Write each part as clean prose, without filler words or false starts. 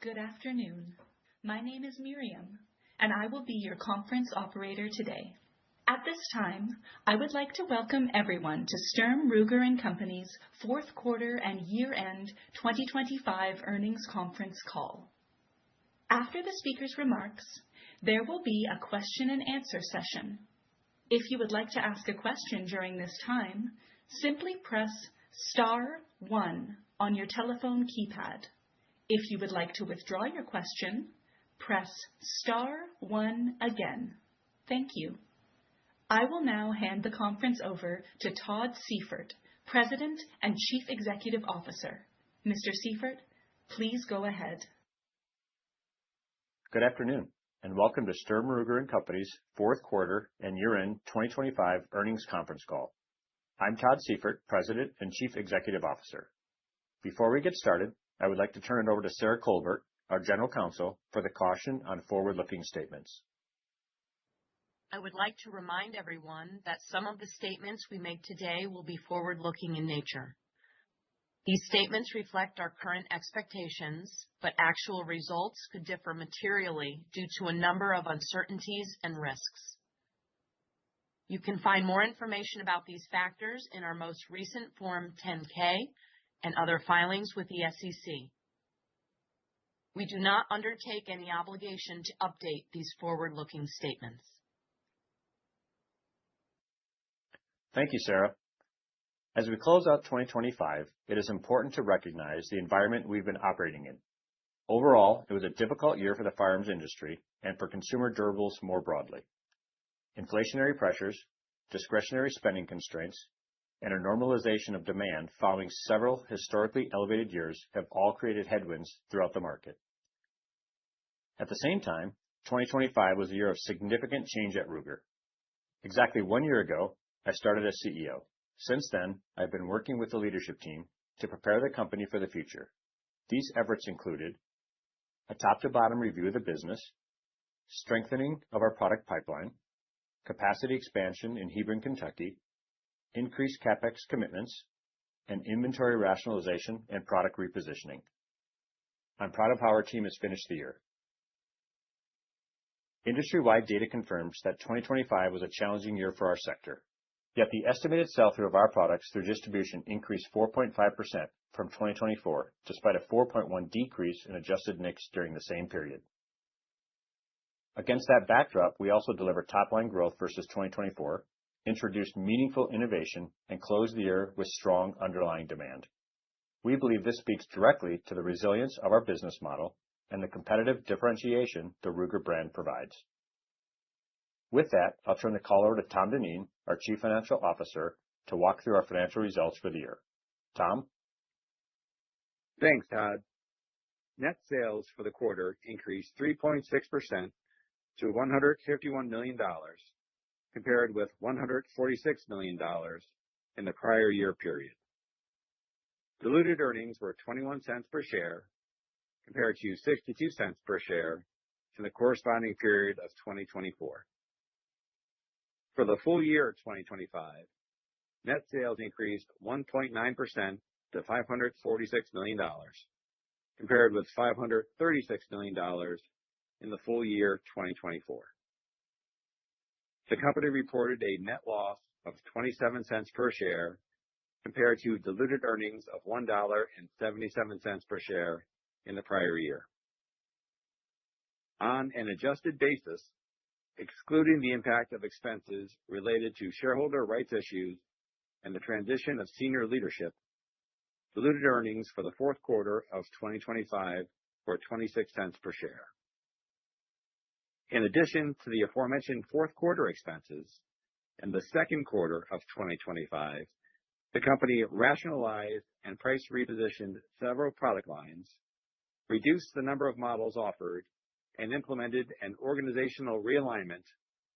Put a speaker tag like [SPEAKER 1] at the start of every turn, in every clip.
[SPEAKER 1] Good afternoon. My name is Miriam, and I will be your conference operator today. At this time, I would like to welcome everyone to Sturm, Ruger & Company's fourth quarter and year-end 2025 earnings conference call. After the speaker's remarks, there will be a question and answer session. If you would like to ask a question during this time, simply press star one on your telephone keypad. If you would like to withdraw your question, press star one again. Thank you. I will now hand the conference over to Todd Seifert, President and Chief Executive Officer. Mr. Seifert, please go ahead.
[SPEAKER 2] Good afternoon, and welcome to Sturm, Ruger & Company's fourth quarter and year-end 2025 earnings conference call. I'm Todd Seifert, President and Chief Executive Officer. Before we get started, I would like to turn it over to Sarah Colbert, our General Counsel, for the caution on forward-looking statements.
[SPEAKER 3] I would like to remind everyone that some of the statements we make today will be forward-looking in nature. These statements reflect our current expectations, but actual results could differ materially due to a number of uncertainties and risks. You can find more information about these factors in our most recent Form 10-K and other filings with the SEC. We do not undertake any obligation to update these forward-looking statements.
[SPEAKER 2] Thank you, Sarah. As we close out 2025, it is important to recognize the environment we've been operating in. Overall, it was a difficult year for the firearms industry and for consumer durables more broadly. Inflationary pressures, discretionary spending constraints, and a normalization of demand following several historically elevated years have all created headwinds throughout the market. At the same time, 2025 was a year of significant change at Ruger. Exactly 1 year ago, I started as CEO. Since then, I've been working with the leadership team to prepare the company for the future. These efforts included a top-to-bottom review of the business, strengthening of our product pipeline, capacity expansion in Hebron, Kentucky, increased CapEx commitments, and inventory rationalization and product repositioning. I'm proud of how our team has finished the year. Industry-wide data confirms that 2025 was a challenging year for our sector. Yet the estimated sell-through of our products through distribution increased 4.5% from 2024, despite a 4.1% decrease in adjusted NICS during the same period. Against that backdrop, we also delivered top-line growth versus 2024, introduced meaningful innovation, and closed the year with strong underlying demand. We believe this speaks directly to the resilience of our business model and the competitive differentiation the Ruger brand provides. With that, I'll turn the call over to Tom Dineen, our Chief Financial Officer, to walk through our financial results for the year. Tom?
[SPEAKER 4] Thanks, Todd. Net sales for the quarter increased 3.6% to $151 million, compared with $146 million in the prior year period. Diluted earnings were 21 cents per share, compared to 62 cents per share in the corresponding period of 2024. For the full year of 2025, net sales increased 1.9% to $546 million, compared with $536 million in the full year 2024. The company reported a net loss of 27 cents per share, compared to diluted earnings of $1.77 per share in the prior year. On an adjusted basis, excluding the impact of expenses related to shareholder rights issues and the transition of senior leadership, diluted earnings for the fourth quarter of 2025 were 26 cents per share. In addition to the aforementioned fourth quarter expenses, in the second quarter of 2025, the company rationalized and price repositioned several product lines, reduced the number of models offered, and implemented an organizational realignment,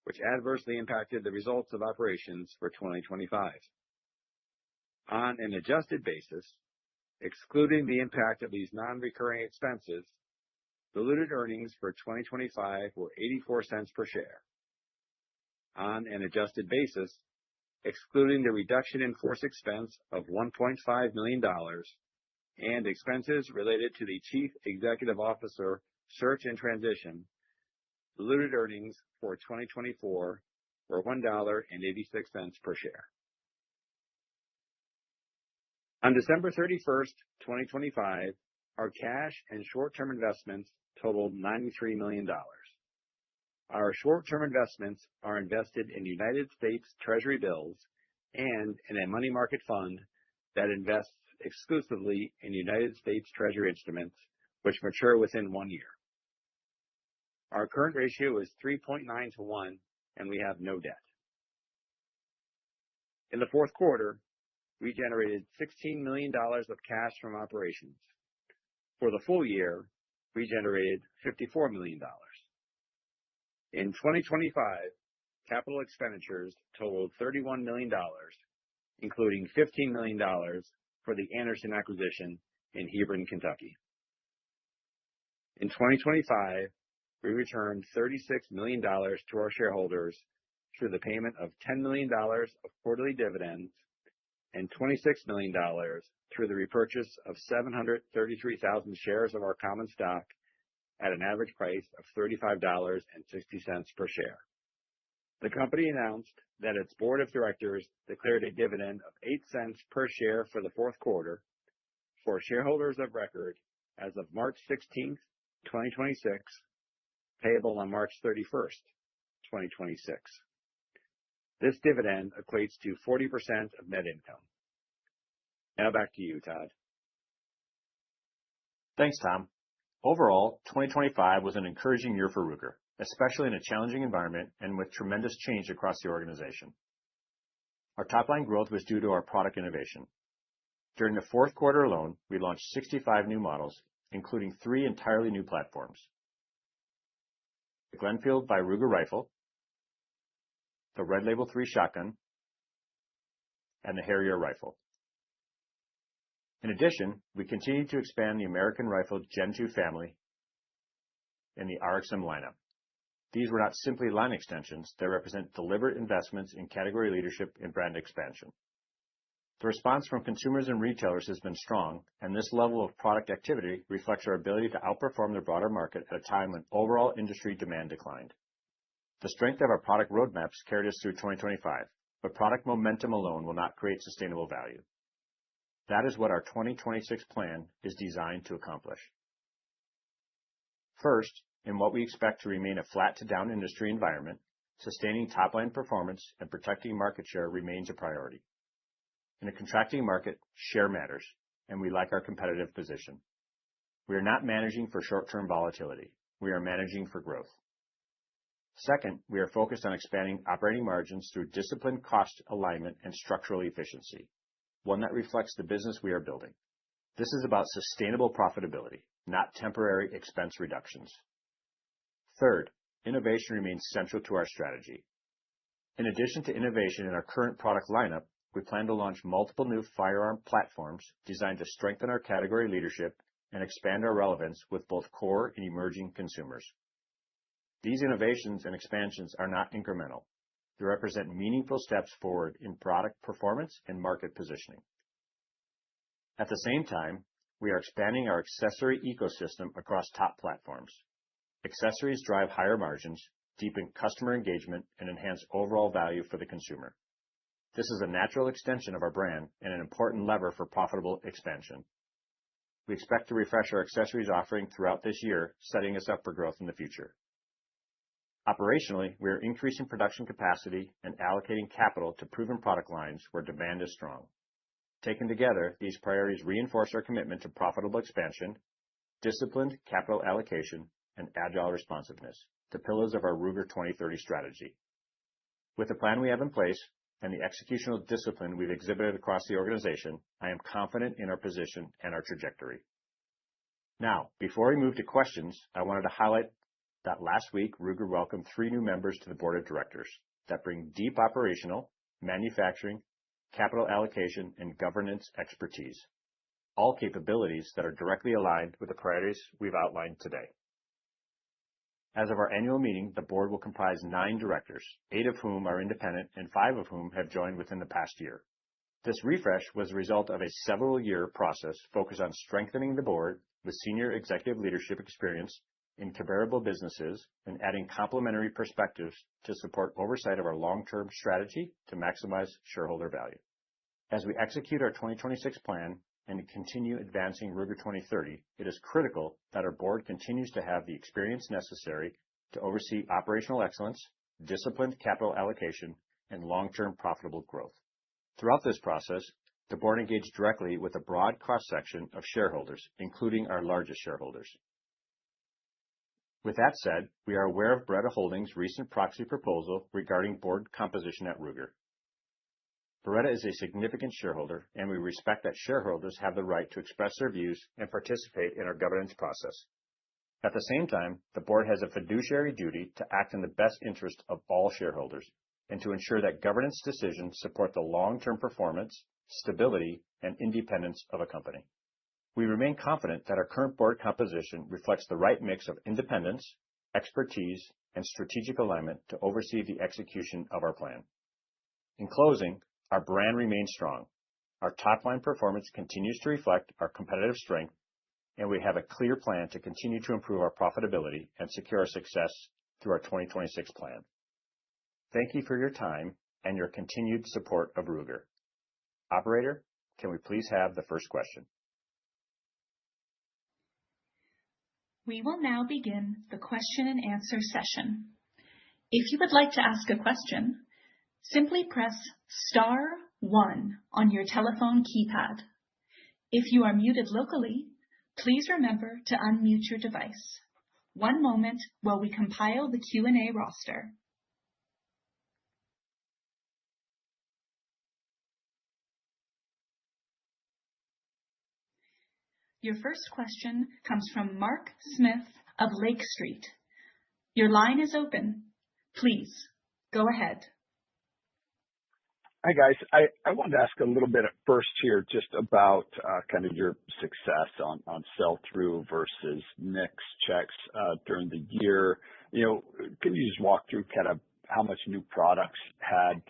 [SPEAKER 4] which adversely impacted the results of operations for 2025. On an adjusted basis, excluding the impact of these non-recurring expenses, diluted earnings for 2025 were 84 cents per share. On an adjusted basis, excluding the reduction in force expense of $1.5 million, and expenses related to the Chief Executive Officer search and transition, diluted earnings for 2024 were $1.86 per share. On December 31st, 2025, our cash and short-term investments totaled $93 million. Our short-term investments are invested in United States Treasury bills and in a money market fund that invests exclusively in United States Treasury instruments, which mature within 1 year. Our current ratio is 3.9 to 1, and we have no debt. In the fourth quarter, we generated $16 million of cash from operations. For the full year, we generated $54 million. In 2025, capital expenditures totaled $31 million, including $15 million for the Anderson acquisition in Hebron, Kentucky. In 2025, we returned $36 million to our shareholders through the payment of $10 million of quarterly dividends and $26 million through the repurchase of 733,000 shares of our common stock at an average price of $35.60 per share. The company announced that its board of directors declared a dividend of 8 cents per share for the fourth quarter for shareholders of record as of March 16th, 2026, payable on March 31st, 2026. This dividend equates to 40% of net income. Now back to you, Todd.
[SPEAKER 2] Thanks, Tom. Overall, 2025 was an encouraging year for Ruger, especially in a challenging environment and with tremendous change across the organization. Our top-line growth was due to our product innovation. During the fourth quarter alone, we launched 65 new models, including 3 entirely new platforms: the Glenfield by Ruger rifle, the Red Label 3 shotgun, and the Harrier rifle. In addition, we continued to expand the American Rifle Gen 2 family in the RXM lineup. These were not simply line extensions, they represent deliberate investments in category leadership and brand expansion. The response from consumers and retailers has been strong, and this level of product activity reflects our ability to outperform the broader market at a time when overall industry demand declined. The strength of our product roadmaps carried us through 2025, but product momentum alone will not create sustainable value. That is what our 2026 plan is designed to accomplish. First, in what we expect to remain a flat to down industry environment, sustaining top-line performance and protecting market share remains a priority. In a contracting market, share matters, and we like our competitive position. We are not managing for short-term volatility. We are managing for growth. Second, we are focused on expanding operating margins through disciplined cost alignment and structural efficiency, one that reflects the business we are building. This is about sustainable profitability, not temporary expense reductions. Third, innovation remains central to our strategy. In addition to innovation in our current product lineup, we plan to launch multiple new firearm platforms designed to strengthen our category leadership and expand our relevance with both core and emerging consumers. These innovations and expansions are not incremental. They represent meaningful steps forward in product performance and market positioning. At the same time, we are expanding our accessory ecosystem across top platforms. Accessories drive higher margins, deepen customer engagement, and enhance overall value for the consumer. This is a natural extension of our brand and an important lever for profitable expansion. We expect to refresh our accessories offering throughout this year, setting us up for growth in the future. Operationally, we are increasing production capacity and allocating capital to proven product lines where demand is strong. Taken together, these priorities reinforce our commitment to profitable expansion, disciplined capital allocation, and agile responsiveness, the pillars of our Ruger 2030 strategy. With the plan we have in place and the executional discipline we've exhibited across the organization, I am confident in our position and our trajectory. Now, before we move to questions, I wanted to highlight that last week, Ruger welcomed 3 new members to the board of directors that bring deep operational, manufacturing, capital allocation, and governance expertise, all capabilities that are directly aligned with the priorities we've outlined today. As of our annual meeting, the board will comprise 9 directors, 8 of whom are independent and 5 of whom have joined within the past year. This refresh was the result of a several-year process focused on strengthening the board with senior executive leadership experience in comparable businesses and adding complementary perspectives to support oversight of our long-term strategy to maximize shareholder value. As we execute our 2026 plan and continue advancing Ruger 2030, it is critical that our board continues to have the experience necessary to oversee operational excellence, disciplined capital allocation, and long-term profitable growth. Throughout this process, the board engaged directly with a broad cross-section of shareholders, including our largest shareholders. With that said, we are aware of Beretta Holdings' recent proxy proposal regarding board composition at Ruger. Beretta is a significant shareholder, and we respect that shareholders have the right to express their views and participate in our governance process. At the same time, the board has a fiduciary duty to act in the best interest of all shareholders and to ensure that governance decisions support the long-term performance, stability, and independence of a company. We remain confident that our current board composition reflects the right mix of independence, expertise, and strategic alignment to oversee the execution of our plan. In closing, our brand remains strong. Our top-line performance continues to reflect our competitive strength, and we have a clear plan to continue to improve our profitability and secure our success through our 2026 plan. Thank you for your time and your continued support of Ruger. Operator, can we please have the first question?
[SPEAKER 1] We will now begin the question and answer session. If you would like to ask a question, simply press star 1 on your telephone keypad. If you are muted locally, please remember to unmute your device. One moment while we compile the Q&A roster. Your first question comes from Mark Smith of Lake Street. Your line is open. Please go ahead.
[SPEAKER 5] Hi, guys. I wanted to ask a little bit at first here just about kind of your success on sell-through versus mix checks during the year. Can you just walk through kind of how much new products had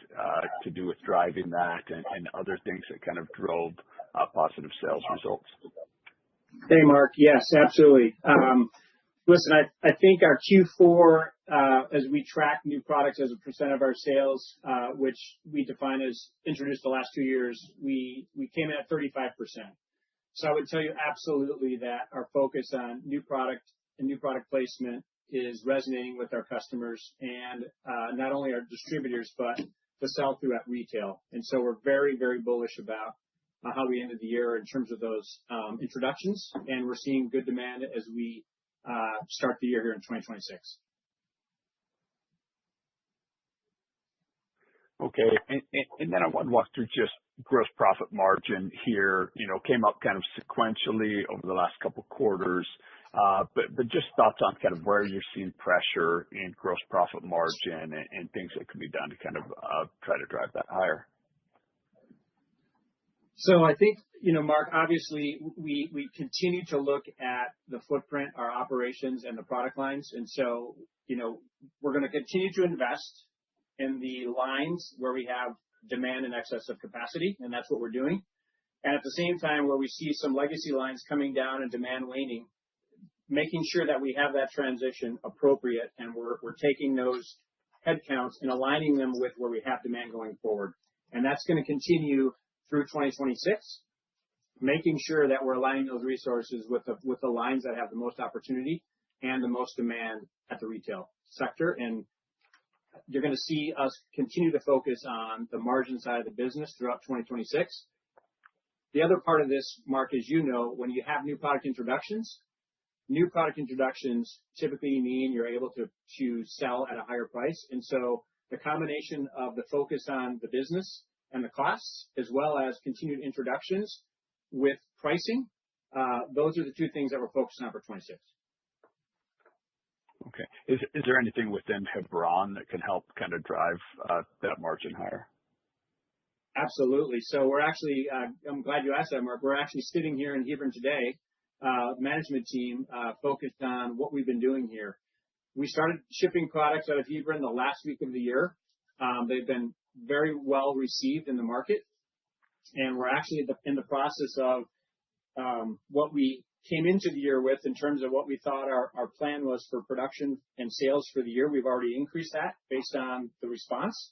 [SPEAKER 5] to do with driving that and other things that kind of drove positive sales results?
[SPEAKER 6] Hey, Mark. Yes, absolutely. Listen, I think our Q4, as we track new products as a percent of our sales, which we define as introduced the last 2 years, we came in at 35%. So I would tell you absolutely that our focus on new product and new product placement is resonating with our customers and not only our distributors, but the sell-through at retail. And so we're very, very bullish about how we ended the year in terms of those introductions, and we're seeing good demand as we start the year here in 2026.
[SPEAKER 5] Okay. And then I want to walk through just gross profit margin here. Came up kind of sequentially over the last couple of quarters, but just thoughts on kind of where you're seeing pressure in gross profit margin and things that could be done to kind of try to drive that higher.
[SPEAKER 6] So I think, Mark, obviously we continue to look at the footprint, our operations, and the product lines. And so, we're going to continue to invest in the lines where we have demand in excess of capacity, and that's what we're doing. And at the same time, where we see some legacy lines coming down and demand waning, making sure that we have that transition appropriate, and we're taking those headcounts and aligning them with where we have demand going forward. And that's going to continue through 2026, making sure that we're aligning those resources with the lines that have the most opportunity and the most demand at the retail sector. And you're going to see us continue to focus on the margin side of the business throughout 2026. The other part of this, Mark, is when you have new product introductions typically mean you're able to sell at a higher price. And so the combination of the focus on the business and the costs, as well as continued introductions with pricing, those are the two things that we're focused on for 26.
[SPEAKER 5] Okay. Is there anything within Hebron that can help kind of drive that margin higher?
[SPEAKER 6] Absolutely. So we're actually, I'm glad you asked that, Mark. We're actually sitting here in Hebron today, management team focused on what we've been doing here. We started shipping products out of Hebron the last week of the year. They've been very well received in the market. And we're actually in the process of what we came into the year with in terms of what we thought our plan was for production and sales for the year. We've already increased that based on the response.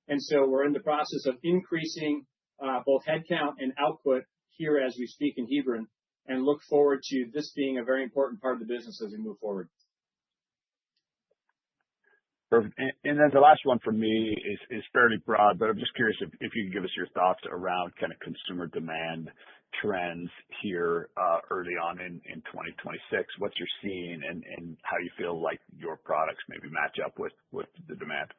[SPEAKER 6] And so we're in the process of increasing both headcount and output here as we speak in Hebron, and look forward to this being a very important part of the business as we move forward.
[SPEAKER 5] Perfect. And then the last one for me is fairly broad, but I'm just curious if you could give us your thoughts around kind of consumer demand trends here early on in 2026, what you're seeing and how you feel like your products maybe match up with the demand.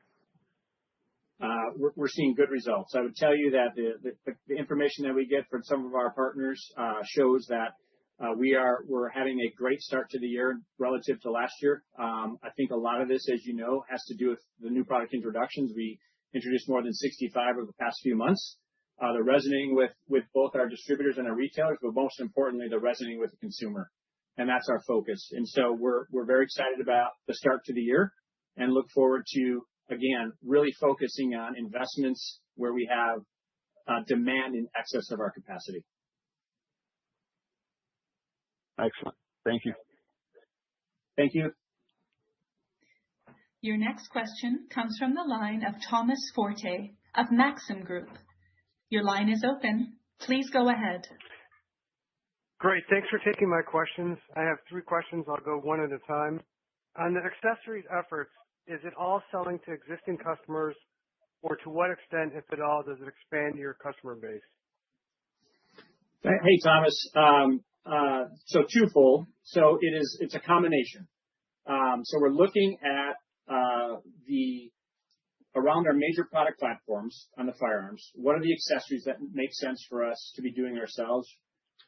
[SPEAKER 6] We're seeing good results. I would tell you that the information that we get from some of our partners shows that we're having a great start to the year relative to last year. I think a lot of this, as you know, has to do with the new product introductions. We introduced more than 65 over the past few months. They're resonating with both our distributors and our retailers, but most importantly, they're resonating with the consumer. And that's our focus. And so we're very excited about the start to the year and look forward to, again, really focusing on investments where we have demand in excess of our capacity.
[SPEAKER 5] Excellent. Thank you.
[SPEAKER 6] Thank you.
[SPEAKER 1] Your next question comes from the line of Thomas Forte of Maxim Group. Your line is open. Please go ahead.
[SPEAKER 7] Great. Thanks for taking my questions. I have 3 questions. I'll go one at a time. On the accessories efforts, is it all selling to existing customers, or to what extent, if at all, does it expand your customer base?
[SPEAKER 6] Hey, Thomas. So twofold. So it's a combination. So we're looking at around our major product platforms on the firearms. What are the accessories that make sense for us to be doing ourselves?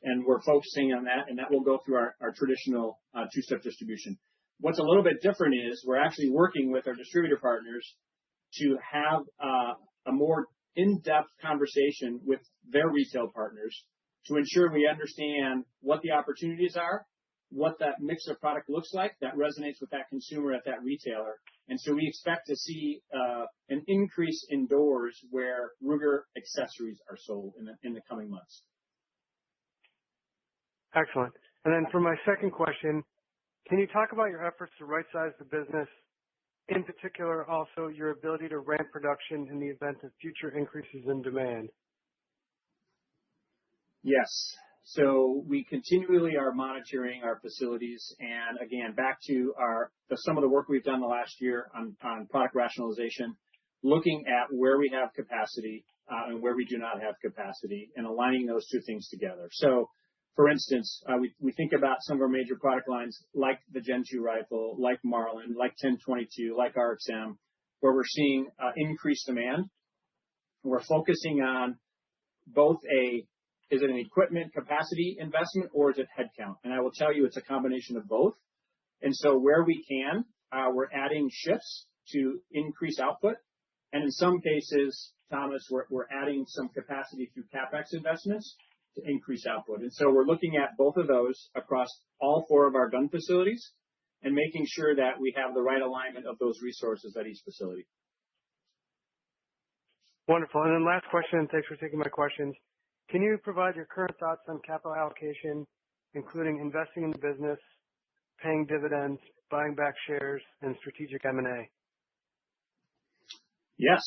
[SPEAKER 6] And we're focusing on that, and that will go through our traditional two-step distribution. What's a little bit different is we're actually working with our distributor partners to have a more in-depth conversation with their retail partners to ensure we understand what the opportunities are, what that mix of product looks like that resonates with that consumer at that retailer. And so we expect to see an increase in doors where Ruger accessories are sold in the coming months.
[SPEAKER 7] Excellent. And then for my second question, can you talk about your efforts to right-size the business, in particular also your ability to ramp production in the event of future increases in demand?
[SPEAKER 6] Yes. So we continually are monitoring our facilities, and again, back to some of the work we've done the last year on product rationalization, looking at where we have capacity and where we do not have capacity, and aligning those two things together. So, for instance, we think about some of our major product lines, like the Gen 2 rifle, like Marlin, like 10/22, like RXM, where we're seeing increased demand. We're focusing on both is it an equipment capacity investment or is it headcount? And I will tell you it's a combination of both. And so where we can, we're adding shifts to increase output. And in some cases, Thomas, we're adding some capacity through CapEx investments to increase output. And so we're looking at both of those across all 4 of our gun facilities and making sure that we have the right alignment of those resources at each facility.
[SPEAKER 7] Wonderful. And then last question, thanks for taking my questions. Can you provide your current thoughts on capital allocation, including investing in the business, paying dividends, buying back shares, and strategic M&A?
[SPEAKER 6] Yes.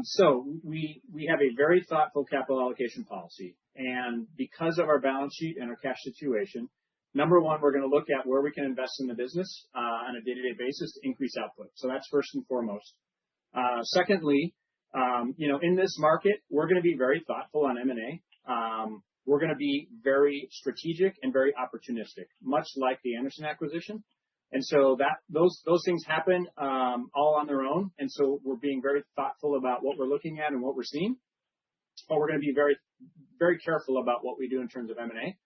[SPEAKER 6] So we have a very thoughtful capital allocation policy. And because of our balance sheet and our cash situation, number one, we're going to look at where we can invest in the business on a day-to-day basis to increase output. So that's first and foremost. Secondly, in this market, we're going to be very thoughtful on M&A. We're going to be very strategic and very opportunistic, much like the Anderson acquisition. And so those things happen all on their own. And so we're being very thoughtful about what we're looking at and what we're seeing. But we're going to be very, very careful about what we do in terms of M&A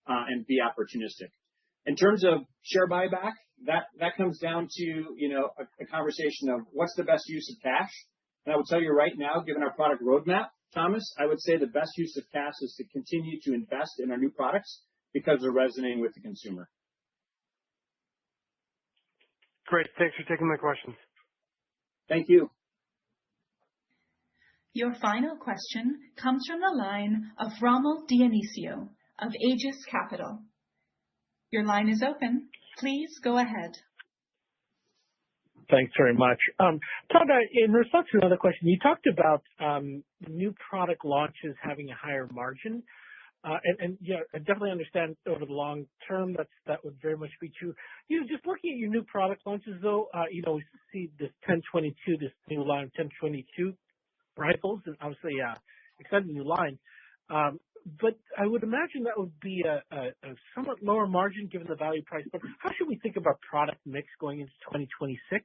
[SPEAKER 6] and be opportunistic. In terms of share buyback, that comes down to a conversation of what's the best use of cash. And I will tell you right now, given our product roadmap, Thomas, I would say the best use of cash is to continue to invest in our new products because they're resonating with the consumer.
[SPEAKER 7] Great. Thanks for taking my questions.
[SPEAKER 6] Thank you.
[SPEAKER 1] Your final question comes from the line of Rommel Dionisio of Aegis Capital. Your line is open. Please go ahead.
[SPEAKER 8] Thanks very much. Todd, in response to another question, you talked about new product launches having a higher margin. And yeah, I definitely understand over the long term that would very much be true. Just looking at your new product launches, though, we see this 1022, this new line 1022 rifles, and obviously exciting new line. But I would imagine that would be a somewhat lower margin given the value price. But how should we think about product mix going into 2026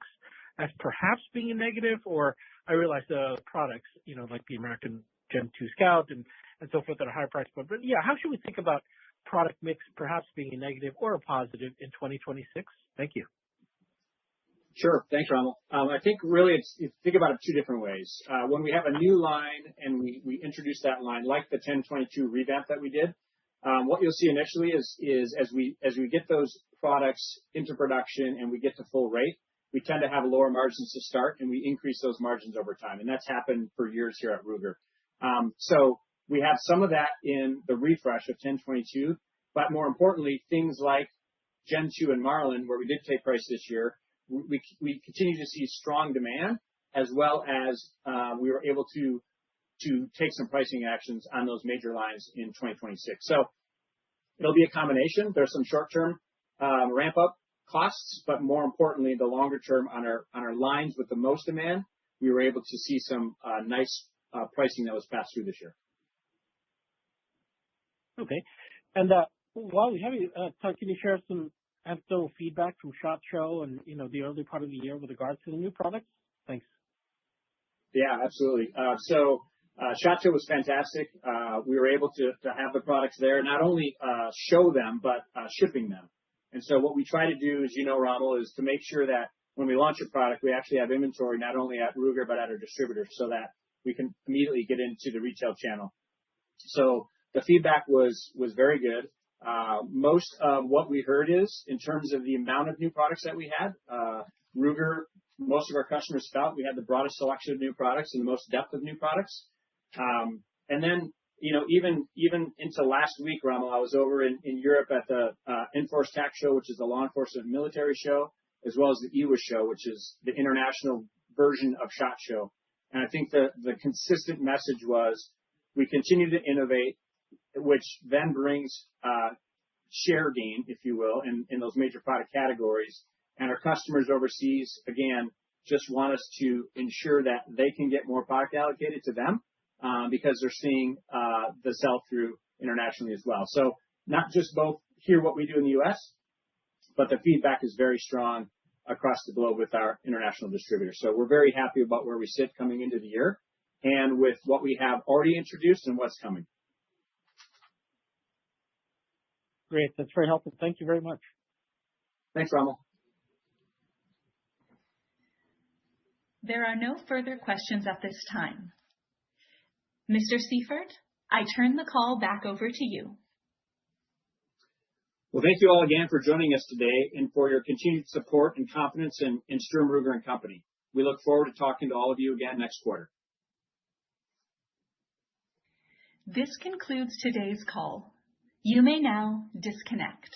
[SPEAKER 8] as perhaps being a negative? Or I realize the products, like the American Gen 2 Scout and so forth at a higher price point. But yeah, how should we think about product mix perhaps being a negative or a positive in 2026? Thank you.
[SPEAKER 6] Sure. Thanks, Rommel. I think really think about it two different ways. When we have a new line and we introduce that line, like the 1022 revamp that we did, what you'll see initially is as we get those products into production and we get to full rate, we tend to have lower margins to start, and we increase those margins over time. And that's happened for years here at Ruger. So we have some of that in the refresh of 1022, but more importantly, things like Gen 2 and Marlin, where we did take price this year, we continue to see strong demand, as well as we were able to take some pricing actions on those major lines in 2026. So it'll be a combination. There's some short-term ramp-up costs, but more importantly, the longer term on our lines with the most demand, we were able to see some nice pricing that was passed through this year.
[SPEAKER 8] Okay. And while we have you, Todd, can you share some anecdotal feedback from SHOT Show and the early part of the year with regards to the new products? Thanks.
[SPEAKER 6] Yeah, absolutely. So SHOT Show was fantastic. We were able to have the products there, not only show them, but shipping them. And so what we try to do, as you know, Rommel, is to make sure that when we launch a product, we actually have inventory not only at Ruger, but at our distributors so that we can immediately get into the retail channel. So the feedback was very good. Most of what we heard is, in terms of the amount of new products that we had, Ruger, most of our customers felt we had the broadest selection of new products and the most depth of new products. And then, even into last week, Rommel, I was over in Europe at the Enforce Tac Show, which is the law enforcement military show, as well as the EWA show, which is the international version of SHOT Show. And I think the consistent message was we continue to innovate, which then brings share gain, if you will, in those major product categories. And our customers overseas, again, just want us to ensure that they can get more product allocated to them because they're seeing the sell-through internationally as well. So not just both hear what we do in the U.S., but the feedback is very strong across the globe with our international distributors. So we're very happy about where we sit coming into the year and with what we have already introduced and what's coming.
[SPEAKER 8] Great. That's very helpful. Thank you very much.
[SPEAKER 6] Thanks, Rommel.
[SPEAKER 1] There are no further questions at this time. Mr. Seifert, I turn the call back over to you.
[SPEAKER 6] Well, thank you all again for joining us today and for your continued support and confidence in Sturm, Ruger and Company. We look forward to talking to all of you again next quarter.
[SPEAKER 1] This concludes today's call. You may now disconnect.